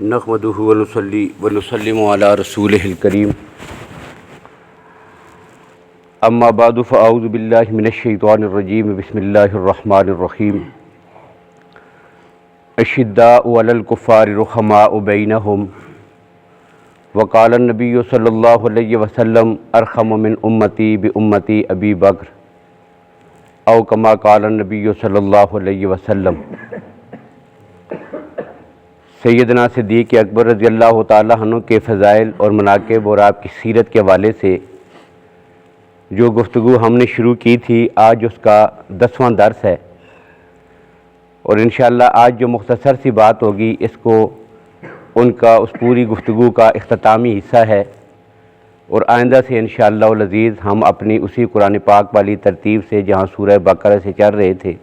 نحمدہ ونصلی ونسلم علی رسولہ الکریم اما بعد فاعوذ باللہ من الشیطان الرجیم بسم اللہ الرحمن الرحیم اشداء علی الکفار رحماء بینہم وقال النبی صلی اللہ علیہ وسلم ارحم من امتی بامتی ابی بکر او کما قال النبی صلی اللہ علیہ وسلم۔ سیدنا صدیق اکبر رضی اللہ تعالیٰ عنہ کے فضائل اور مناقب اور آپ کی سیرت کے حوالے سے جو گفتگو ہم نے شروع کی تھی، آج اس کا 10واں درس ہے، اور انشاءاللہ آج جو مختصر سی بات ہوگی اس اس پوری گفتگو کا اختتامی حصہ ہے، اور آئندہ سے انشاءاللہ العزیز ہم اپنی اسی قرآن پاک والی ترتیب سے جہاں سورہ بقرہ سے چل رہے تھے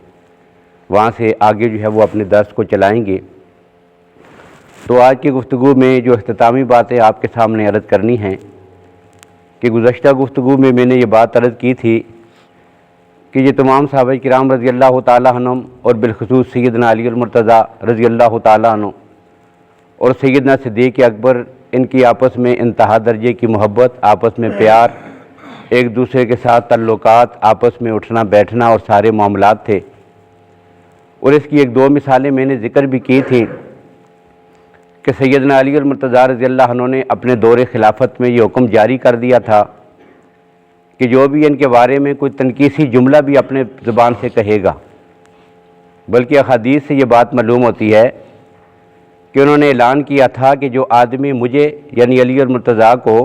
وہاں سے آگے جو ہے وہ اپنے درس کو چلائیں گے۔ تو آج کی گفتگو میں جو اختتامی باتیں آپ کے سامنے عرض کرنی ہیں کہ گزشتہ گفتگو میں نے یہ بات عرض کی تھی کہ یہ تمام صحابہ کرام رضی اللہ تعالیٰ عنہ اور بالخصوص سیدنا علی المرتضیٰ رضی اللہ تعالیٰ عنہ اور سیدنا صدیق اکبر، ان کی آپس میں انتہا درجے کی محبت، آپس میں پیار، ایک دوسرے کے ساتھ تعلقات، آپس میں اٹھنا بیٹھنا اور سارے معاملات تھے۔ اور اس کی ایک دو مثالیں میں نے ذکر بھی کی تھیں کہ سیدنا علی المرتضیٰ رضی اللہ عنہ نے اپنے دور خلافت میں یہ حکم جاری کر دیا تھا کہ جو بھی ان کے بارے میں کوئی تنقیصی جملہ بھی اپنے زبان سے کہے گا، بلکہ احادیث سے یہ بات معلوم ہوتی ہے کہ انہوں نے اعلان کیا تھا کہ جو آدمی مجھے یعنی علی المرتضیٰ کو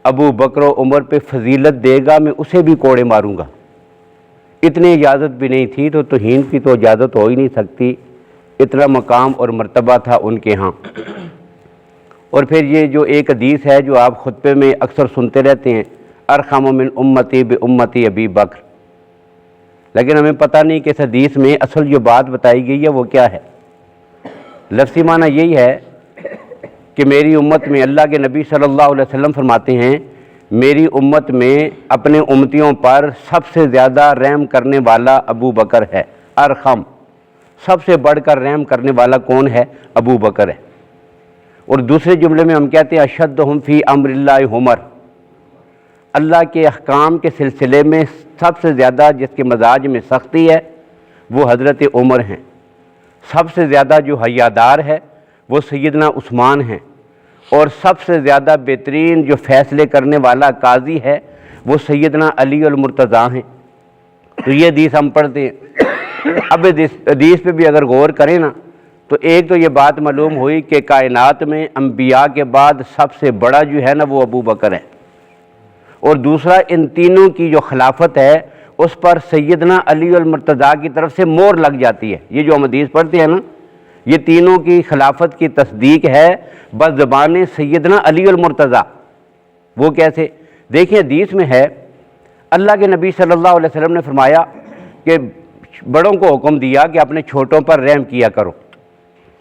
ابو بکر و عمر پہ فضیلت دے گا میں اسے بھی کوڑے ماروں گا۔ اتنی اجازت بھی نہیں تھی، تو توہین کی تو اجازت ہو ہی نہیں سکتی، اتنا مقام اور مرتبہ تھا ان کے ہاں۔ اور پھر یہ جو ایک حدیث ہے جو آپ خطبے میں اکثر سنتے رہتے ہیں، ارحم من امتی بامتی ابی بکر، لیکن ہمیں پتہ نہیں کہ اس حدیث میں اصل جو بات بتائی گئی ہے وہ کیا ہے۔ لفظی معنی یہی ہے کہ میری امت میں، اللہ کے نبی صلی اللہ علیہ وسلم فرماتے ہیں، میری امت میں اپنے امتیوں پر سب سے زیادہ رحم کرنے والا ابو بکر ہے۔ ارحم، سب سے بڑھ کر رحم کرنے والا کون ہے؟ ابو بکر ہے۔ اور دوسرے جملے میں ہم کہتے ہیں اشدہم فی امر اللہ عمر، اللہ کے احکام کے سلسلے میں سب سے زیادہ جس کے مزاج میں سختی ہے وہ حضرت عمر ہیں۔ سب سے زیادہ جو حیادار ہے وہ سیدنا عثمان ہیں، اور سب سے زیادہ بہترین جو فیصلے کرنے والا قاضی ہے وہ سیدنا علی المرتضیٰ ہیں۔ تو یہ حدیث ہم پڑھتے ہیں۔ اب حدیث پہ بھی اگر غور کریں نا تو ایک تو یہ بات معلوم ہوئی کہ کائنات میں انبیاء کے بعد سب سے بڑا جو ہے نا وہ ابو بکر ہے، اور دوسرا ان تینوں کی جو خلافت ہے اس پر سیدنا علی المرتضیٰ کی طرف سے مہر لگ جاتی ہے۔ یہ جو ہم حدیث پڑھتے ہیں نا، یہ تینوں کی خلافت کی تصدیق ہے بزبان سیدنا علی المرتضیٰ۔ وہ کیسے؟ دیکھیں حدیث میں ہے، اللہ کے نبی صلی اللہ علیہ وسلم نے فرمایا کہ بڑوں کو حکم دیا کہ اپنے چھوٹوں پر رحم کیا کرو۔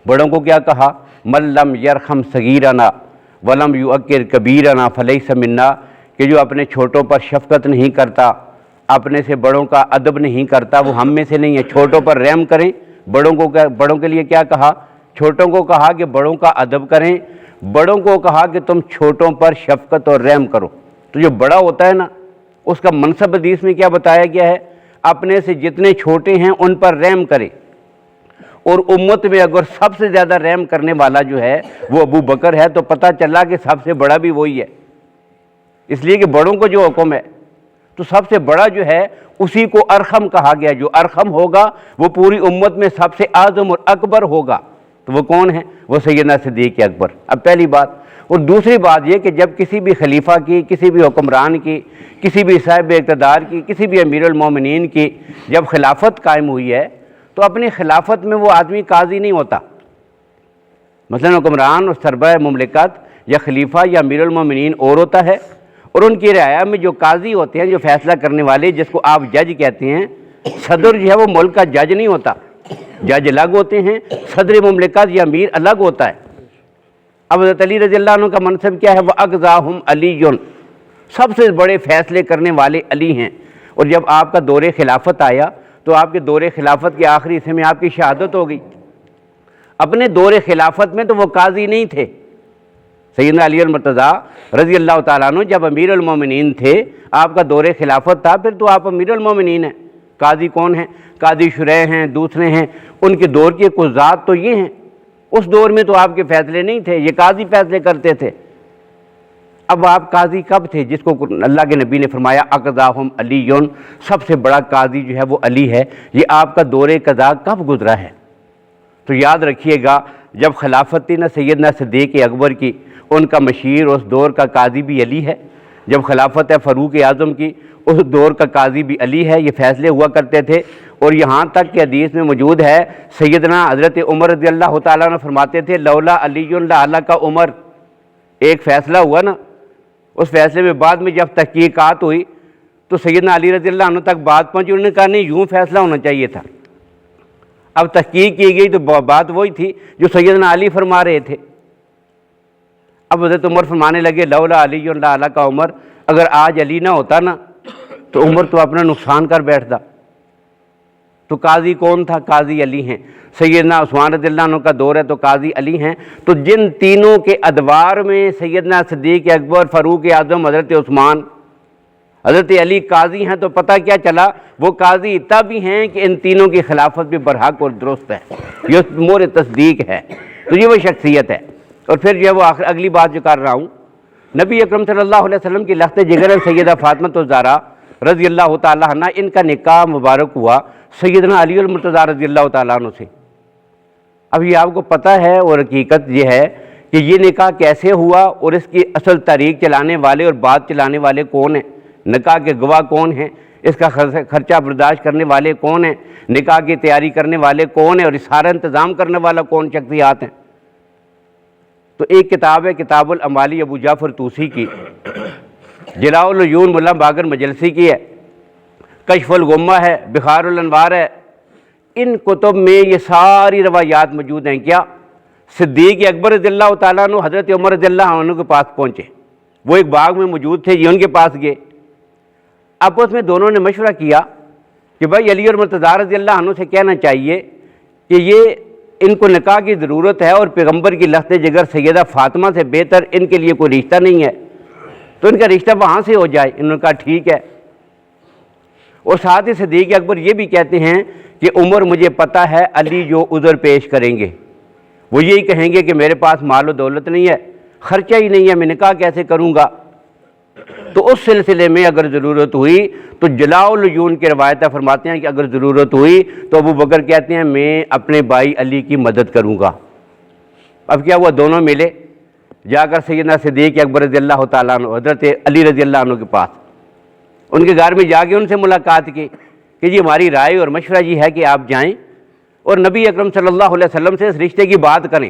بڑوں کو کیا کہا؟ من لم یرحم صغیرنا ولم یؤکر کبیرنا فلیس منا، کہ جو اپنے چھوٹوں پر شفقت نہیں کرتا، اپنے سے بڑوں کا ادب نہیں کرتا، وہ ہم میں سے نہیں ہے۔ چھوٹوں پر رحم کریں۔ بڑوں کے لیے کیا کہا؟ چھوٹوں کو کہا کہ بڑوں کا ادب کریں، بڑوں کو کہا کہ تم چھوٹوں پر شفقت اور رحم کرو۔ تو جو بڑا ہوتا ہے نا اس کا منصب حدیث میں کیا بتایا گیا ہے؟ اپنے سے جتنے چھوٹے ہیں ان پر رحم کرے۔ اور امت میں اگر سب سے زیادہ رحم کرنے والا جو ہے وہ ابو بکر ہے تو پتہ چلا کہ سب سے بڑا بھی وہی ہے، اس لیے کہ بڑوں کو جو حکم ہے تو سب سے بڑا جو ہے اسی کو ارحم کہا گیا۔ جو ارحم ہوگا وہ پوری امت میں سب سے اعظم اور اکبر ہوگا، تو وہ کون ہے؟ وہ سیدنا صدیق اکبر۔ اب پہلی بات، اور دوسری بات یہ کہ جب کسی بھی خلیفہ کی، کسی بھی حکمران کی، کسی بھی صاحب اقتدار کی، کسی بھی امیر المومنین کی جب خلافت قائم ہوئی ہے تو اپنی خلافت میں وہ آدمی قاضی نہیں ہوتا۔ مثلا حکمران اور سربراہ مملکت یا خلیفہ یا امیر المومنین اور ہوتا ہے، اور ان کی رعایا میں جو قاضی ہوتے ہیں، جو فیصلہ کرنے والے، جس کو آپ جج کہتے ہیں، صدر جو ہے وہ ملک کا جج نہیں ہوتا، جج الگ ہوتے ہیں، صدر مملکت یا امیر الگ ہوتا ہے۔ اب حضرت علی رضی اللہ عنہ کا منصب کیا ہے؟ وَأَقْضَاهُمْ عَلِيٌّ، سب سے بڑے فیصلے کرنے والے علی ہیں۔ اور جب آپ کا دور خلافت آیا تو آپ کے دور خلافت کے آخری حصے میں آپ کی شہادت ہو گئی۔ اپنے دور خلافت میں تو وہ قاضی نہیں تھے. سیدنا علی المرتضیٰ رضی اللہ تعالیٰ عنہ جب امیر المومنین تھے، آپ کا دور خلافت تھا، پھر تو آپ امیر المومنین ہیں. قاضی کون ہیں؟ قاضی شریح ہیں، دوسرے ہیں. ان کے دور کے قضات تو یہ ہیں. اس دور میں تو آپ کے فیصلے نہیں تھے، یہ قاضی فیصلے کرتے تھے. اب آپ قاضی کب تھے جس کو اللہ کے نبی نے فرمایا اقضاہم علی، سب سے بڑا قاضی جو ہے وہ علی ہے. یہ آپ کا دور قضا کب گزرا ہے؟ تو یاد رکھیے گا، جب خلافت تھی نا سیدنا صدیق اکبر کی، ان کا مشیر اس دور کا قاضی بھی علی ہے. جب خلافت ہے فاروق اعظم کی، اس دور کا قاضی بھی علی ہے. یہ فیصلے ہوا کرتے تھے. اور یہاں تک کہ حدیث میں موجود ہے، سیدنا حضرت عمر رضی اللہ تعالیٰ عنہ فرماتے تھے لولا علی لہلک عمر. ایک فیصلہ ہوا نا، اس فیصلے میں بعد میں جب تحقیقات ہوئی تو سیدنا علی رضی اللہ عنہ تک بات پہنچی. انہوں نے کہا نہیں، یوں فیصلہ ہونا چاہیے تھا. اب تحقیق کی گئی تو بات وہی تھی جو سیدنا علی فرما رہے تھے. اب حضرت عمر فرمانے لگے لولا علی لہلک عمر، اگر آج علی نہ ہوتا نا تو عمر تو اپنا نقصان کر بیٹھتا. تو قاضی کون تھا؟ قاضی علی ہیں. سیدنا عثمان رضی اللہ عنہ کا دور ہے تو قاضی علی ہیں. تو جن تینوں کے ادوار میں سیدنا صدیق اکبر، فاروق اعظم، حضرت عثمان، حضرت علی قاضی ہیں، تو پتہ کیا چلا؟ وہ قاضی تب ہی ہیں کہ ان تینوں کی خلافت بھی برحق اور درست ہے. یہ مور تصدیق ہے. تو یہ وہ شخصیت ہے. اور پھر جو وہ اگلی بات جو کر رہا ہوں، نبی اکرم صلی اللہ علیہ وسلم کی لخت جگر سیدہ فاطمہ الزہرا رضی اللہ تعالیٰ عنہ، ان کا نکاح مبارک ہوا سیدنا علی المرتضیٰ رضی اللہ تعالیٰ عنہ سے. اب یہ آپ کو پتہ ہے اور حقیقت یہ ہے کہ یہ نکاح کیسے ہوا اور اس کی اصل تاریخ چلانے والے اور بات چلانے والے کون ہیں، نکاح کے گواہ کون ہیں، اس کا خرچہ برداشت کرنے والے کون ہیں، نکاح کی تیاری کرنے والے کون ہیں، اور سارا انتظام کرنے والا کون شخصیات ہیں. تو ایک کتاب ہے کتاب الاموالی ابو جعفر طوسی کی، جلاء العیون ملا باقر مجلسی کی ہے، کشف الغمہ ہے، بخار الانوار ہے. ان کتب میں یہ ساری روایات موجود ہیں. کیا صدیق اکبر رضی اللہ تعالیٰ عنہ حضرت عمر رضی اللہ عنہ کے پاس پہنچے، وہ ایک باغ میں موجود تھے، یہ ان کے پاس گئے. آپس میں دونوں نے مشورہ کیا کہ بھائی علی اور مرتضیٰ رضی اللہ عنہ سے کہنا چاہیے کہ یہ ان کو نکاح کی ضرورت ہے اور پیغمبر کی لخت جگر سیدہ فاطمہ سے بہتر ان کے لیے کوئی رشتہ نہیں ہے، تو ان کا رشتہ وہاں سے ہو جائے. انہوں نے کہا ٹھیک ہے. اور ساتھ ہی صدیق اکبر یہ بھی کہتے ہیں کہ عمر مجھے پتہ ہے علی جو عذر پیش کریں گے وہ یہی کہیں گے کہ میرے پاس مال و دولت نہیں ہے، خرچہ ہی نہیں ہے، میں نکاح کیسے کروں گا. تو اس سلسلے میں اگر ضرورت ہوئی تو جلاء العیون کی روایتیں فرماتے ہیں کہ اگر ضرورت ہوئی تو ابو بکر کہتے ہیں میں اپنے بھائی علی کی مدد کروں گا. اب کیا ہوا؟ دونوں ملے، جا کر سیدنا صدیق اکبر رضی اللہ تعالیٰ عنہ حضرت علی رضی اللہ عنہ کے پاس، ان کے گھر میں جا کے ان سے ملاقات کی کہ جی ہماری رائے اور مشورہ یہ ہے کہ آپ جائیں اور نبی اکرم صلی اللہ علیہ وسلم سے اس رشتے کی بات کریں.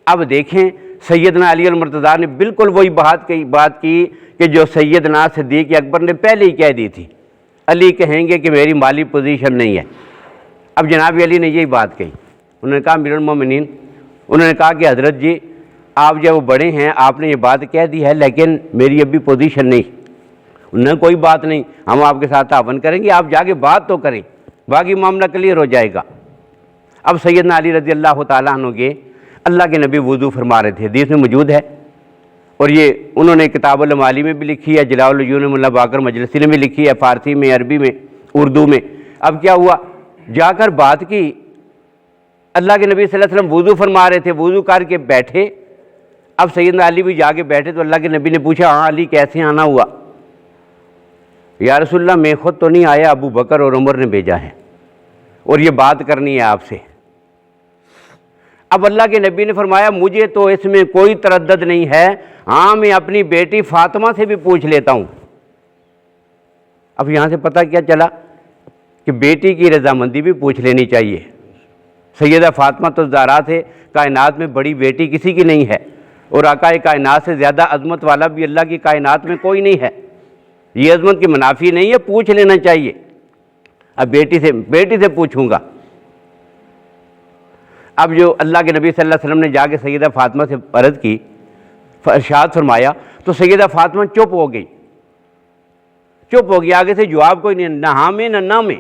اب دیکھیں سیدنا علی المرتضیٰ نے بالکل وہی بات کی کہ جو سیدنا صدیق اکبر نے پہلے ہی کہہ دی تھی. علی کہیں گے کہ میری مالی پوزیشن نہیں ہے. اب جناب علی نے یہی بات کہی. انہوں نے کہا امیر المومنین، انہوں نے کہا کہ حضرت جی آپ جب وہ بڑے ہیں آپ نے یہ بات کہہ دی ہے لیکن میری ابھی پوزیشن نہیں. انہوں نے کوئی بات نہیں، ہم آپ کے ساتھ تعاون کریں گے، آپ جا کے بات تو کریں، باقی معاملہ کلیئر ہو جائے گا. اب سیدنا علی رضی اللہ تعالیٰ عنہ کے اللہ کے نبی وضو فرما رہے تھے، حدیث میں موجود ہے. اور یہ انہوں نے کتاب الاموالی میں بھی لکھی ہے، جلاء العیون ملا باقر مجلسی نے بھی لکھی ہے، فارسی میں، عربی میں، اردو میں. اب کیا ہوا؟ جا کر بات کی. اللہ کے نبی صلی اللہ علیہ وسلم وضو فرما رہے تھے، وضو کر کے بیٹھے. اب سیدنا علی بھی جا کے بیٹھے تو اللہ کے نبی نے پوچھا ہاں علی کیسے آنا ہوا؟ یا رسول اللہ میں خود تو نہیں آیا، ابو بکر اور عمر نے بھیجا ہے اور یہ بات کرنی ہے آپ سے. اب اللہ کے نبی نے فرمایا مجھے تو اس میں کوئی تردد نہیں ہے، ہاں میں اپنی بیٹی فاطمہ سے بھی پوچھ لیتا ہوں. اب یہاں سے پتہ کیا چلا کہ بیٹی کی رضامندی بھی پوچھ لینی چاہیے. سیدہ فاطمہ الزہرا سے کائنات میں بڑی بیٹی کسی کی نہیں ہے، اور آقا کائنات سے زیادہ عظمت والا بھی اللہ کی کائنات میں کوئی نہیں ہے. یہ عظمت کی منافی نہیں ہے، پوچھ لینا چاہیے. اب بیٹی سے پوچھوں گا. اب جو اللہ کے نبی صلی اللہ علیہ وسلم نے جا کے سیدہ فاطمہ سے عرض کی، ارشاد فرمایا تو سیدہ فاطمہ چپ ہو گئی. آگے سے جواب کوئی نہیں، نہ ہاں میں نہ نہ میں.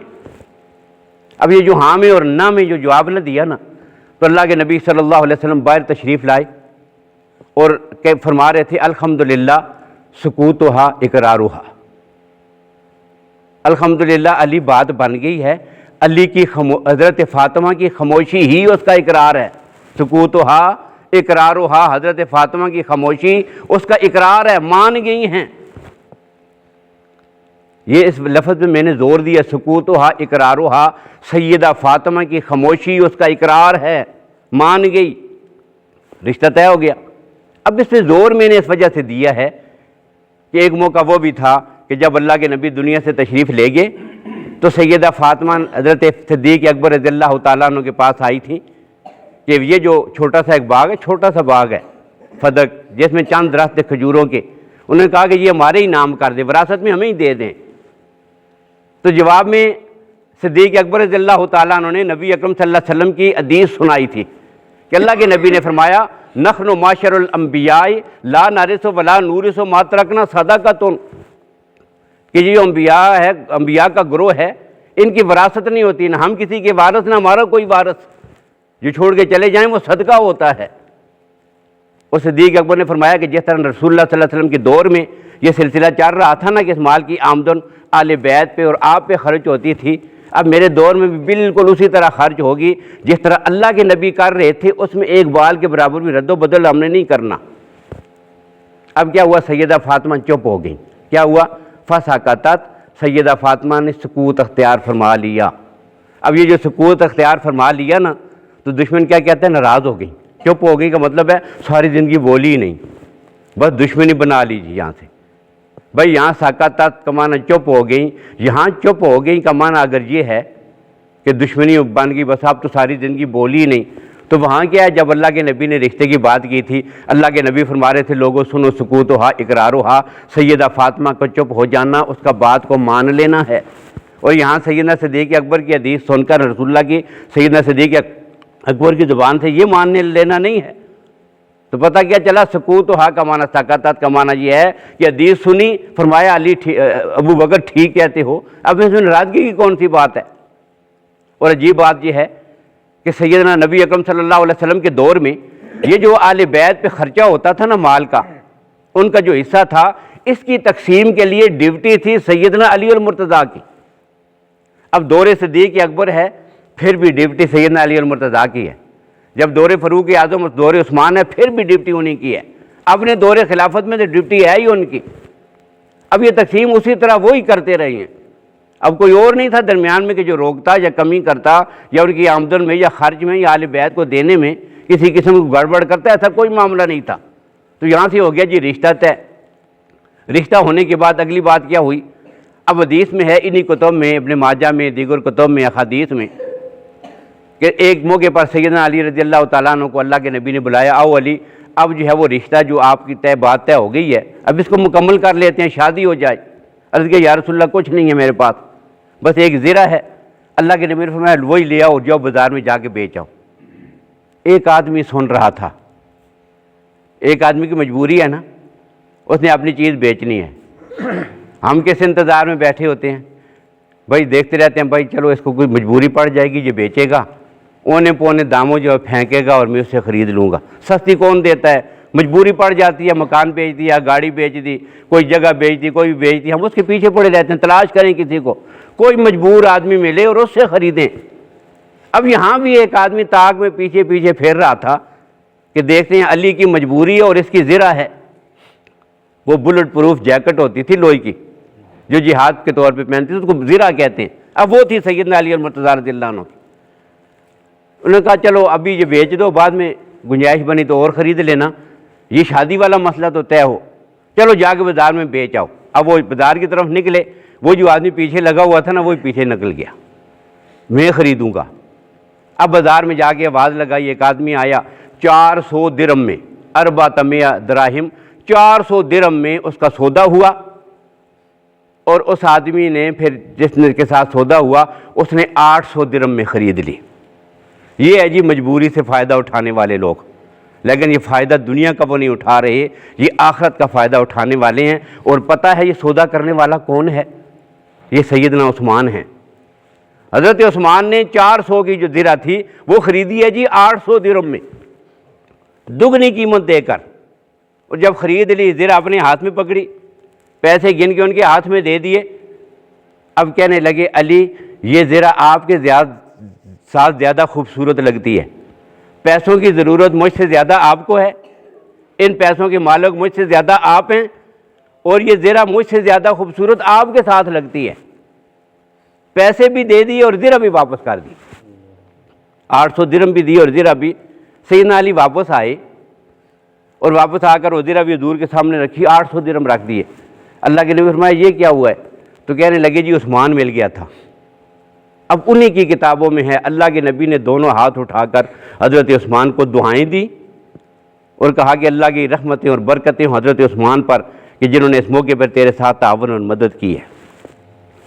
اب یہ جو ہاں میں اور نہ میں جو جواب نہ دیا نا تو اللہ کے نبی صلی اللہ علیہ وسلم باہر تشریف لائے اور کہ فرما رہے تھے الحمدللہ سکوتہا اقرارہا، الحمدللہ علی بات بن گئی ہے، علی کی حضرت فاطمہ کی خاموشی ہی اس کا اقرار ہے، سکوتہا اقرارہا، حضرت فاطمہ کی خاموشی اس کا اقرار ہے، مان گئی ہیں۔ یہ اس لفظ میں نے زور دیا، سکوتہا اقرارہا، سیدہ فاطمہ کی خاموشی اس کا اقرار ہے، مان گئی، رشتہ طے ہو گیا۔ اب اس پہ زور میں نے اس وجہ سے دیا ہے کہ ایک موقع وہ بھی تھا کہ جب اللہ کے نبی دنیا سے تشریف لے گئے تو سیدہ فاطمہ حضرت صدیق اکبر رضی اللہ تعالیٰ عنہ کے پاس آئی تھی کہ یہ جو چھوٹا سا ایک باغ ہے، چھوٹا سا باغ ہے فدق، جس میں چند درخت کھجوروں کے، انہوں نے کہا کہ یہ ہمارے ہی نام کر دیں، وراثت میں ہمیں ہی دے دیں۔ تو جواب میں صدیق اکبر رضی اللہ تعالیٰ عنہ نے نبی اکرم صلی اللہ علیہ وسلم کی حدیث سنائی تھی کہ اللہ کے نبی نے فرمایا نحن معاشر الانبیاء لا نرث ولا نورث ما ترکنا صدقۃ، کہ یہ جو انبیاء ہے، انبیاء کا گروہ ہے، ان کی وراثت نہیں ہوتی، نہ ہم کسی کے وارث نہ ہمارا کوئی وارث، جو چھوڑ کے چلے جائیں وہ صدقہ ہوتا ہے۔ اور صدیق اکبر نے فرمایا کہ جس طرح رسول اللہ صلی اللہ علیہ وسلم کے دور میں یہ سلسلہ چل رہا تھا نا کہ اس مال کی آمدن آل بیت پہ اور آپ پہ خرچ ہوتی تھی، اب میرے دور میں بھی بالکل اسی طرح خرچ ہوگی جس طرح اللہ کے نبی کر رہے تھے، اس میں ایک بال کے برابر بھی رد و بدل ہم نے نہیں کرنا۔ اب کیا ہوا، سیدہ فاطمہ چپ ہو گئی، کیا ہوا، فسکتت، سیدہ فاطمہ نے سکوت اختیار فرما لیا۔ اب یہ جو سکوت اختیار فرما لیا نا تو دشمن کیا کہتے ہیں، ناراض ہو گئی، چپ ہو گئی کا مطلب ہے ساری زندگی بولی ہی نہیں، بس دشمنی بنا لیجیے یہاں سے۔ بھائی یہاں سکتت کا معنی چپ ہو گئی، یہاں چپ ہو گئی کا معنی اگر یہ ہے کہ دشمنی بن گئی، بس آپ تو ساری زندگی بولی ہی نہیں، تو وہاں کیا ہے، جب اللہ کے نبی نے رشتے کی بات کی تھی، اللہ کے نبی فرما رہے تھے لوگوں سنو سکوتہا اقرارہا، سیدہ فاطمہ کو چپ ہو جانا، اس کا بات کو مان لینا ہے۔ اور یہاں سیدنا صدیق اکبر کی حدیث سن کر رسول اللہ کی سیدنا صدیق اکبر کی زبان سے یہ مان لینا نہیں ہے، تو پتہ کیا چلا، سکوتہا کا معنی سکتت کا معنی یہ ہے کہ حدیث سنی، فرمایا علی ابو بکر ٹھیک کہتے ہو، اب اس میں ناراضگی کی کون سی بات ہے۔ اور عجیب بات یہ ہے کہ سیدنا نبی اکرم صلی اللہ علیہ وسلم کے دور میں یہ جو آل بیت پہ خرچہ ہوتا تھا نا مال کا، ان کا جو حصہ تھا، اس کی تقسیم کے لیے ڈیوٹی تھی سیدنا علی المرتضیٰ کی۔ اب دور صدیق اکبر ہے، پھر بھی ڈیوٹی سیدنا علی المرتضیٰ کی ہے۔ جب دور فاروق اعظم، دور عثمان ہے، پھر بھی ڈیوٹی انہیں کی ہے۔ اپنے دور خلافت میں تو ڈیوٹی ہے ہی ان کی۔ اب یہ تقسیم اسی طرح وہی کرتے رہے ہیں، اب کوئی اور نہیں تھا درمیان میں کہ جو روکتا یا کمی کرتا یا ان کی آمدن میں یا خرچ میں یا آل بیت کو دینے میں کسی قسم کو گڑبڑ کرتا، ایسا کوئی معاملہ نہیں تھا۔ تو یہاں سے ہو گیا جی رشتہ طے۔ رشتہ ہونے کے بعد اگلی بات کیا ہوئی، اب حدیث میں ہے، انہی کتب میں، ابن ماجہ میں، دیگر کتب میں، احادیث میں، کہ ایک موقع پر سیدنا علی رضی اللہ تعالیٰ عنہ کو اللہ کے نبی نے بلایا، آؤ علی، اب جو ہے وہ رشتہ جو آپ کی بات طے ہو گئی ہے، اب اس کو مکمل کر لیتے ہیں، شادی ہو جائے۔ عرض کہ یا رسول اللہ کچھ نہیں ہے میرے پاس، بس ایک زرہ ہے۔ اللہ کے نبی نے فرمایا وہی لے آؤ، جاؤ بازار میں جا کے بیچ آؤ۔ ایک آدمی سن رہا تھا، ایک آدمی کی مجبوری ہے نا، اس نے اپنی چیز بیچنی ہے۔ ہم کس انتظار میں بیٹھے ہوتے ہیں، بھائی دیکھتے رہتے ہیں، بھائی چلو اس کو کوئی مجبوری پڑ جائے گی، یہ بیچے گا، اونے پونے داموں جو پھینکے گا اور میں اس سے خرید لوں گا۔ سستی کون دیتا ہے، مجبوری پڑ جاتی ہے، مکان بیچ دیا، گاڑی بیچ دی، کوئی جگہ بیچ دی، کوئی بھی بیچ دی، ہم اس کے پیچھے پڑے رہتے ہیں، تلاش کریں کسی کو، کوئی مجبور آدمی ملے اور اس سے خریدیں۔ اب یہاں بھی ایک آدمی تاک میں پیچھے پیچھے پھیر رہا تھا کہ دیکھتے ہیں علی کی مجبوری ہے اور اس کی زرہ ہے۔ وہ بلٹ پروف جیکٹ ہوتی تھی لوہے کی جو جہاد کے طور پہ پہنتے تھے، اس کو زرہ کہتے ہیں۔ اب وہ تھی سیدنا علی المرتضیٰ رضی اللہ عنہ کی۔ انہوں نے کہا چلو ابھی یہ بیچ دو، بعد میں گنجائش بنی تو اور خرید لینا، یہ شادی والا مسئلہ تو طے ہو، چلو جا کے بازار میں بیچ آؤ۔ اب وہ بازار کی طرف نکلے، وہ جو آدمی پیچھے لگا ہوا تھا نا وہی پیچھے نکل گیا، میں خریدوں گا۔ اب بازار میں جا کے آواز لگائی، ایک آدمی آیا، 400 درہم میں، 400 دراہم، 400 درہم میں اس کا سودا ہوا۔ اور اس آدمی نے پھر جس کے ساتھ سودا ہوا اس نے 800 درہم میں خرید لی۔ یہ ہے جی مجبوری سے فائدہ اٹھانے والے لوگ، لیکن یہ فائدہ دنیا کا وہ نہیں اٹھا رہے، یہ آخرت کا فائدہ اٹھانے والے ہیں۔ اور پتہ ہے یہ سودا کرنے والا کون ہے، یہ سیدنا عثمان ہیں حضرت عثمان نے 400 کی جو زرہ تھی وہ خریدی ہے جی 800 درہم میں، دگنی قیمت دے کر، اور جب خرید لی زرہ اپنے ہاتھ میں پکڑی، پیسے گن کے ان کے ہاتھ میں دے دیے، اب کہنے لگے علی یہ زرہ آپ کے ساتھ زیادہ خوبصورت لگتی ہے، پیسوں کی ضرورت مجھ سے زیادہ آپ کو ہے، ان پیسوں کے مالک مجھ سے زیادہ آپ ہیں، اور یہ زرہ مجھ سے زیادہ خوبصورت آپ کے ساتھ لگتی ہے، پیسے بھی دے دیے اور زرہ بھی واپس کر دی، 800 درہم بھی دی اور زرہ بھی۔ سیدنا علی واپس آئے اور واپس آ کر وہ زرہ بھی حضور کے سامنے رکھی، 800 درہم رکھ دیے۔ اللہ کے نبی نے فرمایا یہ کیا ہوا ہے؟ تو کہنے لگے جی عثمان مل گیا تھا۔ اب انہی کی کتابوں میں ہے اللہ کے نبی نے دونوں ہاتھ اٹھا کر حضرت عثمان کو دعائیں دی اور کہا کہ اللہ کی رحمتیں اور برکتیں ہوں حضرت عثمان پر کہ جنہوں نے اس موقع پر تیرے ساتھ تعاون اور مدد کی ہے۔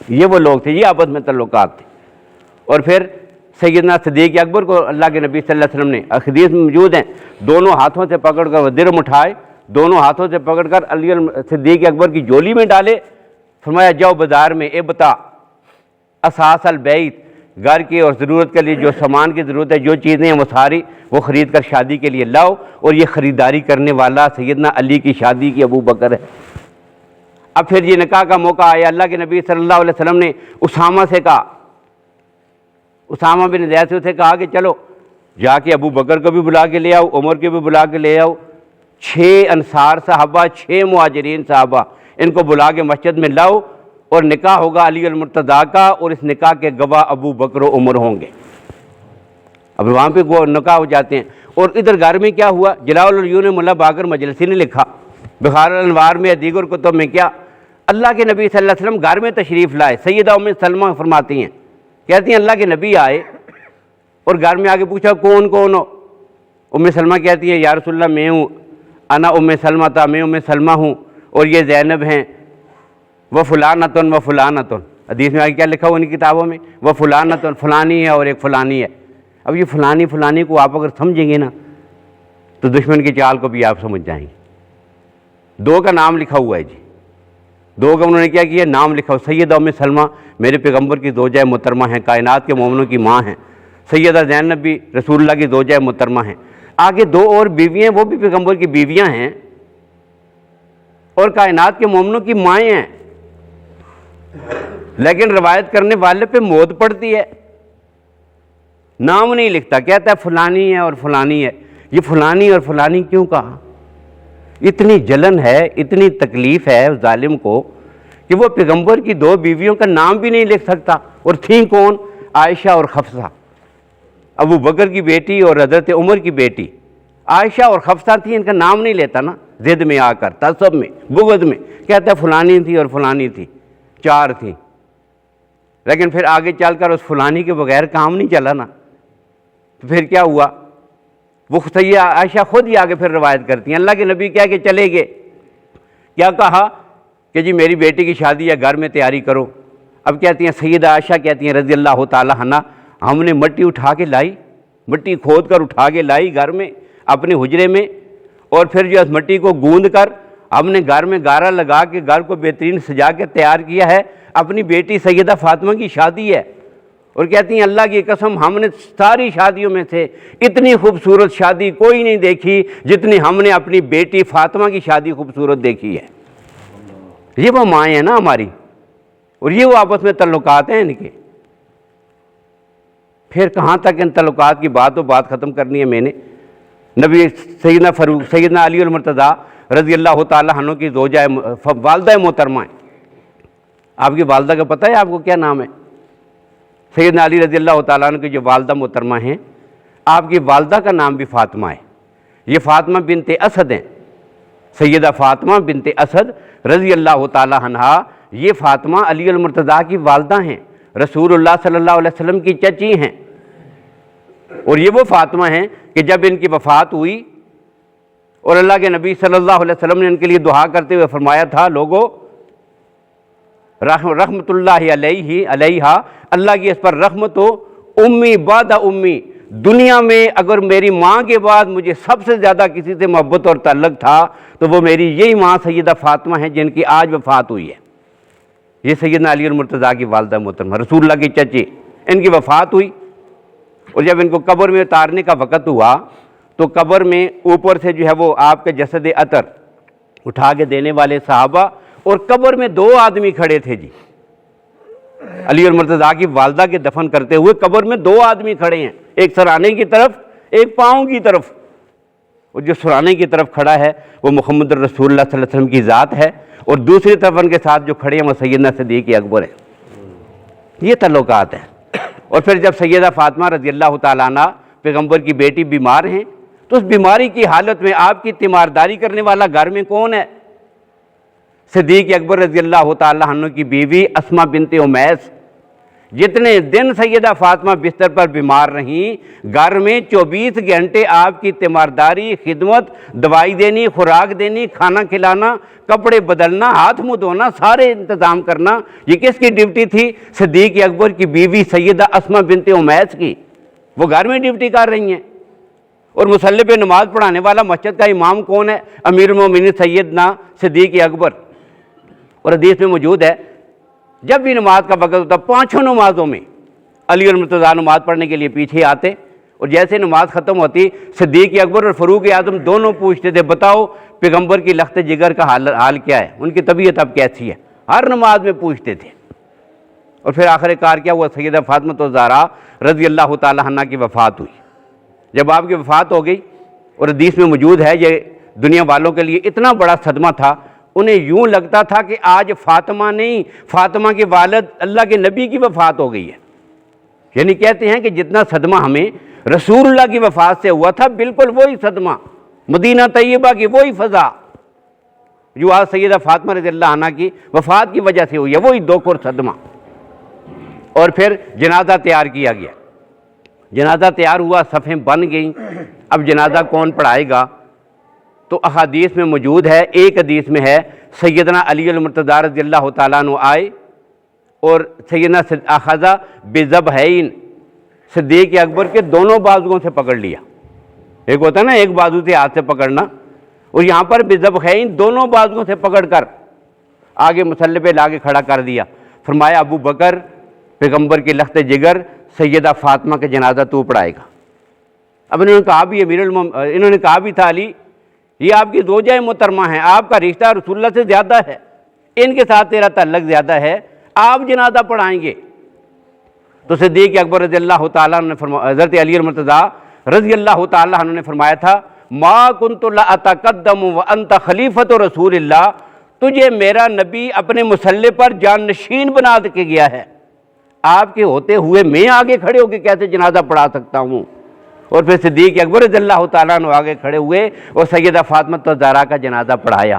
یہ وہ لوگ تھے، یہ آپس میں تعلقات تھے۔ اور پھر سیدنا صدیق اکبر کو اللہ کے نبی صلی اللہ علیہ وسلم نے حدیث میں موجود ہیں، دونوں ہاتھوں سے پکڑ کر وہ درہم اٹھائے، دونوں ہاتھوں سے پکڑ کر علی صدیق اکبر کی جولی میں ڈالے، فرمایا جاؤ بازار میں ابتا اساس البیت، گھر کی اور ضرورت کے لیے جو سامان کی ضرورت ہے، جو چیزیں ہیں وہ ساری وہ خرید کر شادی کے لیے لاؤ، اور یہ خریداری کرنے والا سیدنا علی کی شادی کی ابو بکر ہے۔ اب پھر یہ نکاح کا موقع آیا، اللہ کے نبی صلی اللہ علیہ وسلم نے اسامہ سے کہا، اسامہ بن زید سے کہا کہ چلو جا کے ابو بکر کو بھی بلا کے لے آؤ، عمر کو بھی بلا کے لے آؤ، 6 انصار صحابہ، 6 مہاجرین صحابہ، ان کو بلا کے مسجد میں لاؤ، اور نکاح ہوگا علی المرتضیٰ کا، اور اس نکاح کے گواہ ابو بکر و عمر ہوں گے۔ اب وہاں پہ وہ نکاح ہو جاتے ہیں۔ اور ادھر گھر میں کیا ہوا؟ جلاء العیون ملا باقر مجلسی نے لکھا بخار الانوار میں، دیگر کتب میں، کیا اللہ کے نبی صلی اللہ علیہ وسلم گھر میں تشریف لائے۔ سیدہ ام سلمہ فرماتی ہیں، کہتی ہیں اللہ کے نبی آئے اور گھر میں آگے پوچھا کون کون ہو؟ ام سلمہ کہتی ہے یا رسول اللہ میں ہوں، انا ام سلمہ تھا، میں ام سلمہ ہوں، اور یہ زینب ہیں، وہ فلانتن و فلانتن، حدیث میں آگے کیا لکھا ہوا ان کتابوں میں؟ وہ فلانتن، فلانی ہے اور ایک فلانی ہے۔ اب یہ فلانی فلانی کو آپ اگر سمجھیں گے نا تو دشمن کی چال کو بھی آپ سمجھ جائیں گے۔ 2 کا نام لکھا ہوا ہے جی، 2 کا انہوں نے کیا کیا؟ نام لکھا ہوا۔ سیدہ ام سلمہ میرے پیغمبر کی زوجہ محترمہ ہیں، کائنات کے مومنوں کی ماں ہیں۔ سیدہ زینب بھی رسول اللہ کی زوجہ محترمہ ہیں۔ آگے 2 اور بیویاں، وہ بھی پیغمبر کی بیویاں ہیں اور کائنات کے مومنوں کی مائیں ہیں، لیکن روایت کرنے والے پہ موت پڑتی ہے، نام نہیں لکھتا، کہتا ہے فلانی ہے اور فلانی ہے۔ یہ فلانی اور فلانی کیوں کہا؟ اتنی جلن ہے، اتنی تکلیف ہے اس ظالم کو کہ وہ پیغمبر کی 2 بیویوں کا نام بھی نہیں لکھ سکتا، اور تھیں کون؟ عائشہ اور حفصہ، ابو بکر کی بیٹی اور حضرت عمر کی بیٹی عائشہ اور حفصہ تھی، ان کا نام نہیں لیتا نا، ضد میں آ کر، تعصب میں، بغض میں، کہتا ہے فلانی تھی اور فلانی تھی، 4 تھیں۔ لیکن پھر آگے چل کر اس فلانی کے بغیر کام نہیں چلا نا، تو پھر کیا ہوا؟ وہ سیدہ عائشہ خود ہی آگے پھر روایت کرتی ہیں، اللہ کے نبی کیا کہ چلے گئے، کیا کہا کہ جی میری بیٹی کی شادی ہے، گھر میں تیاری کرو۔ اب کہتی ہیں سیدہ عائشہ کہتی ہیں رضی اللہ تعالی عنہ، ہم نے مٹی اٹھا کے لائی، مٹی کھود کر اٹھا کے لائی گھر میں اپنے حجرے میں، اور پھر جو اس مٹی کو گوندھ کر ہم نے گھر میں گارا لگا کے گھر کو بہترین سجا کے تیار کیا ہے، اپنی بیٹی سیدہ فاطمہ کی شادی ہے۔ اور کہتی ہیں اللہ کی قسم ہم نے ساری شادیوں میں سے اتنی خوبصورت شادی کوئی نہیں دیکھی جتنی ہم نے اپنی بیٹی فاطمہ کی شادی خوبصورت دیکھی ہے۔ یہ وہ مائیں ہیں نا ہماری، اور یہ وہ آپس میں تعلقات ہیں ان کے۔ پھر کہاں تک ان تعلقات کی بات ختم کرنی ہے میں نے؟ نبی سیدنا علی المرتضیٰ رضی اللہ تعالیٰ عنہ کی زوجہ والدہ محترمہ ہیں۔ آپ کی والدہ کا پتہ ہے آپ کو کیا نام ہے؟ سیدنا علی رضی اللہ تعالیٰ عنہ کی جو والدہ محترمہ ہیں، آپ کی والدہ کا نام بھی فاطمہ ہے۔ یہ فاطمہ بنت اسد ہیں، سیدہ فاطمہ بنت اسد رضی اللہ تعالیٰ عنہ، یہ فاطمہ علی المرتضیٰ کی والدہ ہیں، رسول اللہ صلی اللہ علیہ وسلم کی چچی ہیں۔ اور یہ وہ فاطمہ ہیں کہ جب ان کی وفات ہوئی اور اللہ کے نبی صلی اللہ علیہ وسلم نے ان کے لیے دعا کرتے ہوئے فرمایا تھا لوگو رحمت اللہ علیہ، اللہ کی اس پر رحمت ہو، امی بعد امی، دنیا میں اگر میری ماں کے بعد مجھے سب سے زیادہ کسی سے محبت اور تعلق تھا تو وہ میری یہی ماں سیدہ فاطمہ ہیں جن کی آج وفات ہوئی ہے۔ یہ سیدنا علی المرتضیٰ کی والدہ محترمہ، رسول اللہ کی چچی، ان کی وفات ہوئی، اور جب ان کو قبر میں اتارنے کا وقت ہوا تو قبر میں اوپر سے جو ہے وہ آپ کے جسد عطر اٹھا کے دینے والے صحابہ، اور قبر میں 2 آدمی کھڑے تھے جی، علی اور مرتضیٰ کی والدہ کے دفن کرتے ہوئے قبر میں 2 آدمی کھڑے ہیں، ایک سرانے کی طرف ایک پاؤں کی طرف، اور جو سرانے کی طرف کھڑا ہے وہ محمد رسول اللہ صلی اللہ علیہ وسلم کی ذات ہے، اور دوسری طرف ان کے ساتھ جو کھڑے ہیں وہ سیدنا صدیق اکبر ہے۔ یہ تعلقات ہیں۔ اور پھر جب سیدہ فاطمہ رضی اللہ تعالیٰ عنہ پیغمبر کی بیٹی بیمار ہیں تو اس بیماری کی حالت میں آپ کی تیمارداری کرنے والا گھر میں کون ہے؟ صدیق اکبر رضی اللہ تعالیٰ عنہ کی بیوی اسماء بنت امیس۔ جتنے دن سیدہ فاطمہ بستر پر بیمار رہیں، گھر میں 24 گھنٹے آپ کی تیمارداری، خدمت، دوائی دینی، خوراک دینی، کھانا کھلانا، کپڑے بدلنا، ہاتھ منہ دھونا، سارے انتظام کرنا، یہ کس کی ڈیوٹی تھی؟ صدیق اکبر کی بیوی سیدہ اسماء بنت امیس کی۔ وہ گھر میں ڈیوٹی کر رہی ہیں، اور مصلی پہ نماز پڑھانے والا مسجد کا امام کون ہے؟ امیر المومنین سیدنا صدیق اکبر۔ اور حدیث میں موجود ہے جب بھی نماز کا وقت ہوتا 5 نمازوں میں علی اور مرتضیٰ نماز پڑھنے کے لیے پیچھے آتے، اور جیسے نماز ختم ہوتی صدیق اکبر اور فاروق اعظم دونوں پوچھتے تھے بتاؤ پیغمبر کی لخت جگر کا حال کیا ہے، ان کی طبیعت اب کیسی ہے، ہر نماز میں پوچھتے تھے۔ اور پھر آخر کار کیا ہوا؟ سیدہ فاطمہ الزہرا رضی اللہ تعالیٰ عنہ کی وفات ہوئی۔ جب آپ کی وفات ہو گئی، اور حدیث میں موجود ہے یہ دنیا والوں کے لیے اتنا بڑا صدمہ تھا، انہیں یوں لگتا تھا کہ آج فاطمہ نہیں، فاطمہ کے والد اللہ کے نبی کی وفات ہو گئی ہے۔ یعنی کہتے ہیں کہ جتنا صدمہ ہمیں رسول اللہ کی وفات سے ہوا تھا، بالکل وہی صدمہ مدینہ طیبہ کی وہی فضا جو آج سیدہ فاطمہ رضی اللہ عنہ کی وفات کی وجہ سے ہوئی ہے، وہی دوکھور صدمہ۔ اور پھر جنازہ تیار کیا گیا، جنازہ تیار ہوا، صفیں بن گئیں، اب جنازہ کون پڑھائے گا؟ تو احادیث میں موجود ہے، ایک حدیث میں ہے سیدنا علی المرتضیٰ رضی اللہ تعالیٰ عنہ آئے اور سیدنا اخذہ بذبحین، صدیق اکبر کے دونوں بازوؤں سے پکڑ لیا۔ ایک ہوتا ہے نا ایک بازو سے ہاتھ سے پکڑنا، اور یہاں پر بذبحین دونوں بازوؤں سے پکڑ کر آگے مصلی پہ لا کے کھڑا کر دیا۔ فرمایا ابو بکر پیغمبر کی لخت جگر سیدہ فاطمہ کے جنازہ تو پڑھائے گا۔ اب انہوں نے کہا بھی تھا علی یہ آپ کی زوجہ محترمہ ہیں، آپ کا رشتہ رسول اللہ سے زیادہ ہے، ان کے ساتھ تیرا تعلق زیادہ ہے، آپ جنازہ پڑھائیں گے۔ تو صدیق اکبر رضی اللہ تعالیٰ نے حضرت علی المرتضیٰ رضی اللہ تعالیٰ عنہ نے فرمایا تھا ما کنت لاتقدم وانت خلیفۃ رسول اللہ، تجھے میرا نبی اپنے مصلی پر جان نشین بنا کے گیا ہے، آپ کے ہوتے ہوئے میں آگے کھڑے ہو کے کیسے جنازہ پڑھا سکتا ہوں؟ اور پھر صدیق اکبر رضی اللہ تعالیٰ عنہ آگے کھڑے ہوئے اور سیدہ فاطمہ الزہرا کا جنازہ پڑھایا۔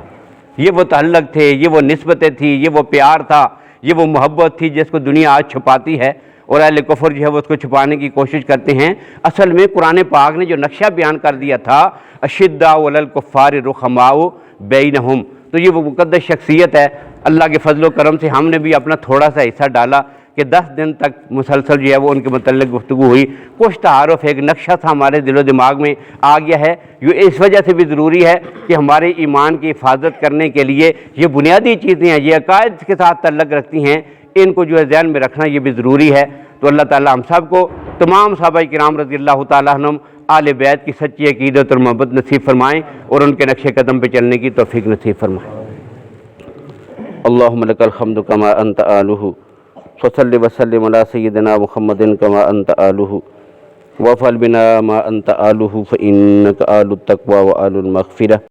یہ وہ تعلق تھے، یہ وہ نسبتیں تھیں، یہ وہ پیار تھا، یہ وہ محبت تھی جس کو دنیا آج چھپاتی ہے، اور اہل کفر جو ہے وہ اس کو چھپانے کی کوشش کرتے ہیں۔ اصل میں قرآن پاک نے جو نقشہ بیان کر دیا تھا اشداء علی الکفار رحماء بینہم، تو یہ وہ مقدس شخصیت ہے۔ اللہ کے فضل و کرم سے ہم نے بھی اپنا تھوڑا سا حصہ ڈالا کہ 10 دن تک مسلسل جو ہے وہ ان کے متعلق گفتگو ہوئی، کچھ تعارف، ایک نقشہ تھا ہمارے دل و دماغ میں آ گیا ہے۔ یہ اس وجہ سے بھی ضروری ہے کہ ہمارے ایمان کی حفاظت کرنے کے لیے یہ بنیادی چیزیں ہیں، یہ عقائد کے ساتھ تعلق رکھتی ہیں، ان کو جو ہے ذہن میں رکھنا یہ بھی ضروری ہے۔ تو اللہ تعالیٰ ہم سب کو، تمام صحابہ کرام رضی اللہ تعالیٰ عنہم، آل بیت کی سچی عقیدت اور محبت نصیب فرمائیں، اور ان کے نقش قدم پہ چلنے کی توفیق نصیب فرمائیں۔ اللہم لک الحمد کما انت آلہ، فصل وسلم علی سیدنا محمد کما انت آلہ، وفعل بنا ما انت آلہ فإنک آل التقوی و آل المغفرہ۔